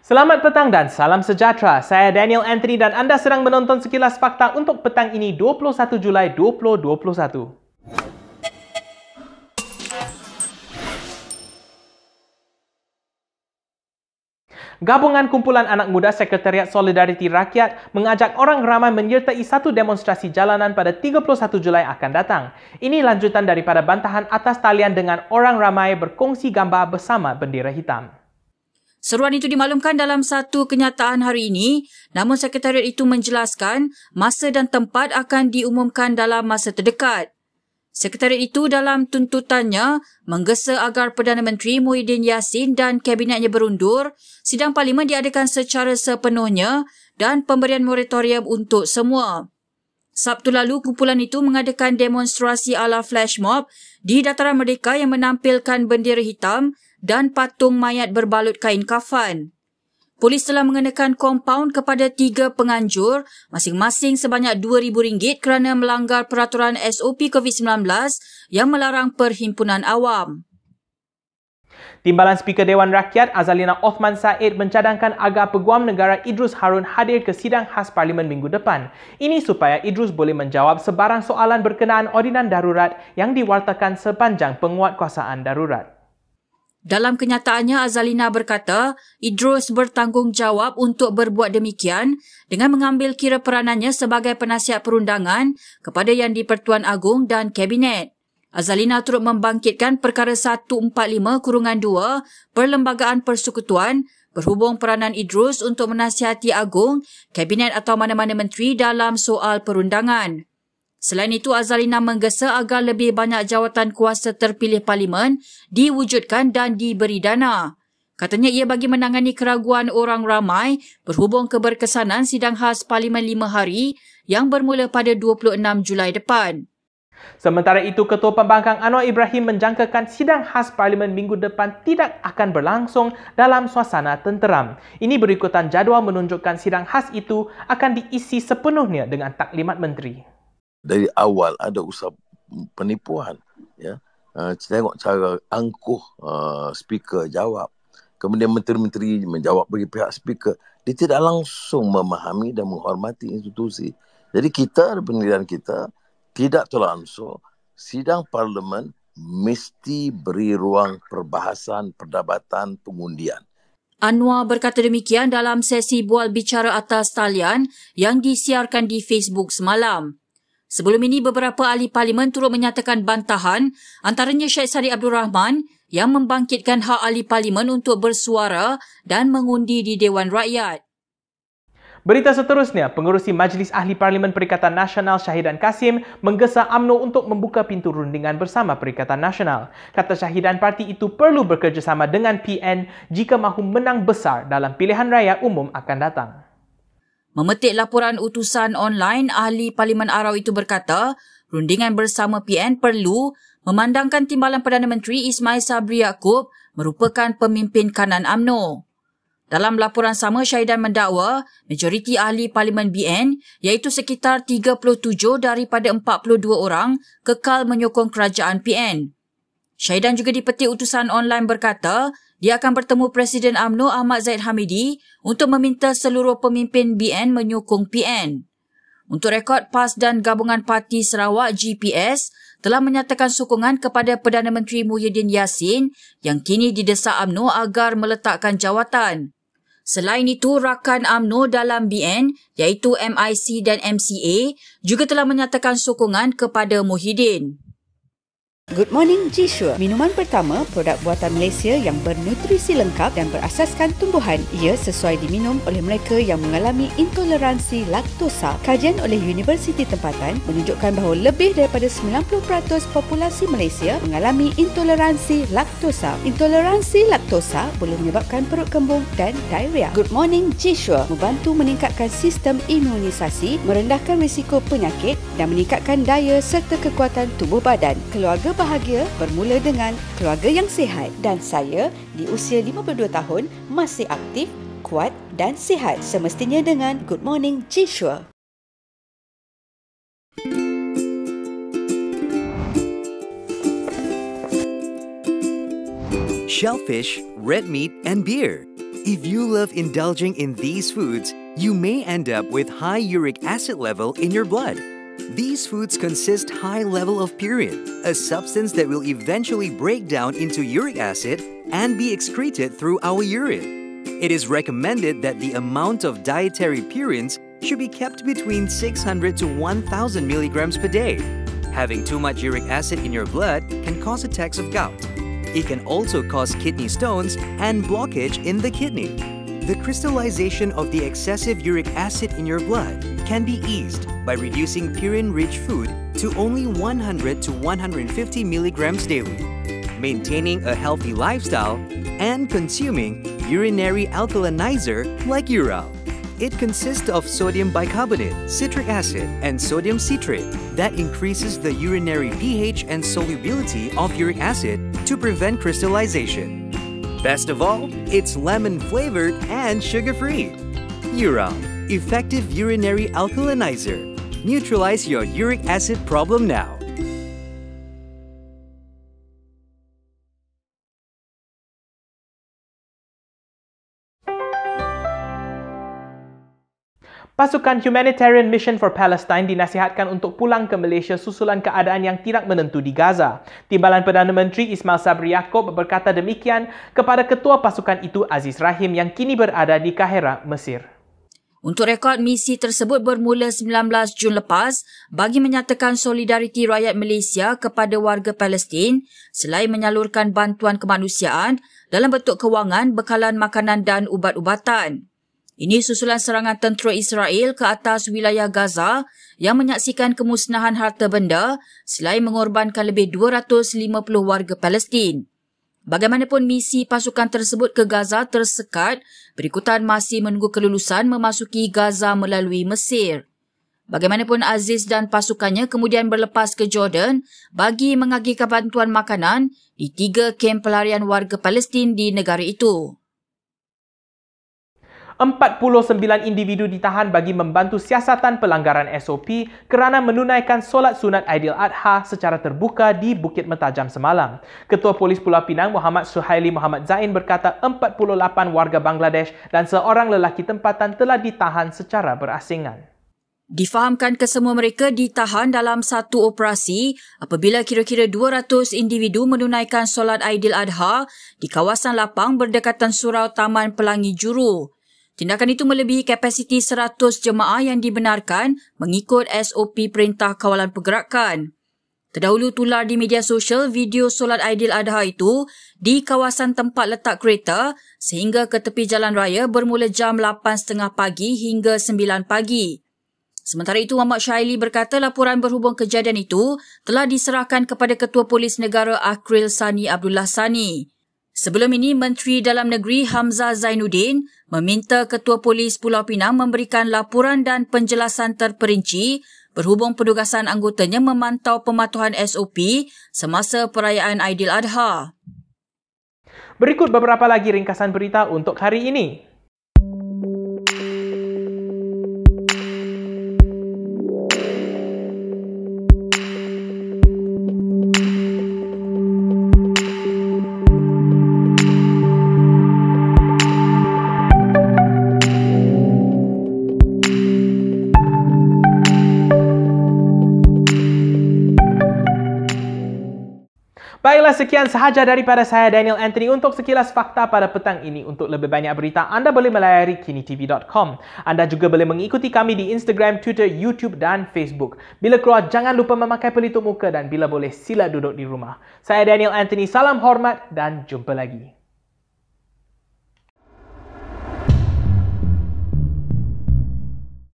Selamat petang dan salam sejahtera. Saya Daniel Anthony dan anda sedang menonton Sekilas Fakta untuk petang ini 21 Julai 2021. Gabungan Kumpulan Anak Muda Sekretariat Solidariti Rakyat mengajak orang ramai menyertai satu demonstrasi jalanan pada 31 Julai akan datang. Ini lanjutan daripada bantahan atas talian dengan orang ramai berkongsi gambar bersama bendera hitam. Seruan itu dimaklumkan dalam satu kenyataan hari ini, namun sekretariat itu menjelaskan masa dan tempat akan diumumkan dalam masa terdekat. Sekretariat itu dalam tuntutannya menggesa agar Perdana Menteri Muhyiddin Yassin dan kabinetnya berundur, sidang parlimen diadakan secara sepenuhnya dan pemberian moratorium untuk semua. Sabtu lalu, kumpulan itu mengadakan demonstrasi ala flash mob di Dataran Merdeka yang menampilkan bendera hitam dan patung mayat berbalut kain kafan. Polis telah mengenakan kompaun kepada 3 penganjur, masing-masing sebanyak RM2,000 kerana melanggar peraturan SOP COVID-19 yang melarang perhimpunan awam. Timbalan Speaker Dewan Rakyat Azalina Othman Said mencadangkan agar Peguam Negara Idrus Harun hadir ke sidang khas Parlimen minggu depan. Ini supaya Idrus boleh menjawab sebarang soalan berkenaan ordinan darurat yang diwartakan sepanjang penguatkuasaan darurat. Dalam kenyataannya, Azalina berkata Idrus bertanggungjawab untuk berbuat demikian dengan mengambil kira peranannya sebagai penasihat perundangan kepada Yang di-Pertuan Agong dan Kabinet. Azalina turut membangkitkan perkara 145/2 Perlembagaan Persekutuan berhubung peranan Idrus untuk menasihati Agong, Kabinet atau mana-mana menteri dalam soal perundangan. Selain itu, Azalina menggesa agar lebih banyak jawatan kuasa terpilih parlimen diwujudkan dan diberi dana. Katanya ia bagi menangani keraguan orang ramai berhubung keberkesanan sidang khas parlimen 5 hari yang bermula pada 26 Julai depan. Sementara itu, Ketua Pembangkang Anwar Ibrahim menjangkakan sidang khas parlimen minggu depan tidak akan berlangsung dalam suasana tenteram. Ini berikutan jadual menunjukkan sidang khas itu akan diisi sepenuhnya dengan taklimat menteri. Dari awal ada usaha penipuan, ya. Tengok cara angkuh speaker jawab, kemudian menteri-menteri menjawab bagi pihak speaker. Dia tidak langsung memahami dan menghormati institusi. Jadi kita, pendirian kita tidak terlangsung, sidang parlimen mesti beri ruang perbahasan, perdebatan, pengundian. Anwar berkata demikian dalam sesi bual bicara atas talian yang disiarkan di Facebook semalam. Sebelum ini, beberapa ahli parlimen turut menyatakan bantahan, antaranya Syed Saddiq Abdul Rahman yang membangkitkan hak ahli parlimen untuk bersuara dan mengundi di Dewan Rakyat. Berita seterusnya, pengerusi Majlis Ahli Parlimen Perikatan Nasional Syahidan Kasim menggesa UMNO untuk membuka pintu rundingan bersama Perikatan Nasional. Kata Syahidan, parti itu perlu bekerjasama dengan PN jika mahu menang besar dalam pilihan raya umum akan datang. Memetik laporan utusan online, ahli Parlimen Arau itu berkata, rundingan bersama PN perlu memandangkan timbalan Perdana Menteri Ismail Sabri Yaakob merupakan pemimpin kanan UMNO. Dalam laporan sama, Syahidan mendakwa majoriti ahli Parlimen BN iaitu sekitar 37 daripada 42 orang kekal menyokong kerajaan PN. Syahidan juga dipetik utusan online berkata, dia akan bertemu Presiden UMNO Ahmad Zahid Hamidi untuk meminta seluruh pemimpin BN menyokong PN. Untuk rekod, PAS dan Gabungan Parti Sarawak GPS telah menyatakan sokongan kepada Perdana Menteri Muhyiddin Yassin yang kini didesak UMNO agar meletakkan jawatan. Selain itu, rakan UMNO dalam BN iaitu MIC dan MCA juga telah menyatakan sokongan kepada Muhyiddin. Good Morning G-Sure, minuman pertama produk buatan Malaysia yang bernutrisi lengkap dan berasaskan tumbuhan. Ia sesuai diminum oleh mereka yang mengalami intoleransi laktosa. Kajian oleh Universiti Tempatan menunjukkan bahawa lebih daripada 90% populasi Malaysia mengalami intoleransi laktosa. Intoleransi laktosa boleh menyebabkan perut kembung dan diarrhea. Good Morning G-Sure membantu meningkatkan sistem imunisasi, merendahkan risiko penyakit dan meningkatkan daya serta kekuatan tubuh badan. Keluarga bahagia bermula dengan keluarga yang sihat, dan saya di usia 52 tahun masih aktif, kuat dan sihat semestinya dengan Good Morning G-Sure. Shellfish, red meat and beer. If you love indulging in these foods, you may end up with high uric acid level in your blood. These foods consist high level of purine, a substance that will eventually break down into uric acid and be excreted through our urine. It is recommended that the amount of dietary purines should be kept between 600 to 1,000 milligrams per day. Having too much uric acid in your blood can cause attacks of gout. It can also cause kidney stones and blockage in the kidney. The crystallization of the excessive uric acid in your blood can be eased by reducing purine-rich food to only 100 to 150 milligrams daily, maintaining a healthy lifestyle, and consuming urinary alkalinizer like Ural. It consists of sodium bicarbonate, citric acid, and sodium citrate that increases the urinary pH and solubility of uric acid to prevent crystallization. Best of all, it's lemon-flavored and sugar-free. Ural, effective urinary alkalinizer. Neutralize your uric acid problem now. Pasukan Humanitarian Mission for Palestine dinasihatkan untuk pulang ke Malaysia susulan keadaan yang tidak menentu di Gaza. Timbalan Perdana Menteri Ismail Sabri Yaakob berkata demikian kepada ketua pasukan itu Aziz Rahim yang kini berada di Kahira, Mesir. Untuk rekod, misi tersebut bermula 19 Jun lepas bagi menyatakan solidariti rakyat Malaysia kepada warga Palestin selain menyalurkan bantuan kemanusiaan dalam bentuk kewangan, bekalan makanan dan ubat-ubatan. Ini susulan serangan tentera Israel ke atas wilayah Gaza yang menyaksikan kemusnahan harta benda selain mengorbankan lebih 250 warga Palestin. Bagaimanapun, misi pasukan tersebut ke Gaza tersekat berikutan masih menunggu kelulusan memasuki Gaza melalui Mesir. Bagaimanapun, Aziz dan pasukannya kemudian berlepas ke Jordan bagi mengagihkan bantuan makanan di 3 kem pelarian warga Palestin di negara itu. 49 individu ditahan bagi membantu siasatan pelanggaran SOP kerana menunaikan solat sunat Aidiladha secara terbuka di Bukit Mentajam semalam. Ketua Polis Pulau Pinang Muhammad Suhaili Muhammad Zain berkata 48 warga Bangladesh dan seorang lelaki tempatan telah ditahan secara berasingan. Difahamkan kesemua mereka ditahan dalam satu operasi apabila kira-kira 200 individu menunaikan solat Aidiladha di kawasan lapang berdekatan surau Taman Pelangi Juru. Tindakan itu melebihi kapasiti 100 jemaah yang dibenarkan mengikut SOP Perintah Kawalan Pergerakan. Terdahulu tular di media sosial video solat Aidiladha itu di kawasan tempat letak kereta sehingga ke tepi jalan raya bermula jam 8.30 pagi hingga 9 pagi. Sementara itu, Muhammad Syaili berkata laporan berhubung kejadian itu telah diserahkan kepada Ketua Polis Negara Akril Sani Abdullah Sani. Sebelum ini, Menteri Dalam Negeri Hamzah Zainuddin meminta Ketua Polis Pulau Pinang memberikan laporan dan penjelasan terperinci berhubung penugasan anggotanya memantau pematuhan SOP semasa perayaan Aidiladha. Berikut beberapa lagi ringkasan berita untuk hari ini. Baiklah, sekian sahaja daripada saya Daniel Anthony untuk sekilas fakta pada petang ini. Untuk lebih banyak berita, anda boleh melayari kinitv.com. Anda juga boleh mengikuti kami di Instagram, Twitter, YouTube dan Facebook. Bila keluar, jangan lupa memakai pelitup muka dan bila boleh sila duduk di rumah. Saya Daniel Anthony, salam hormat dan jumpa lagi.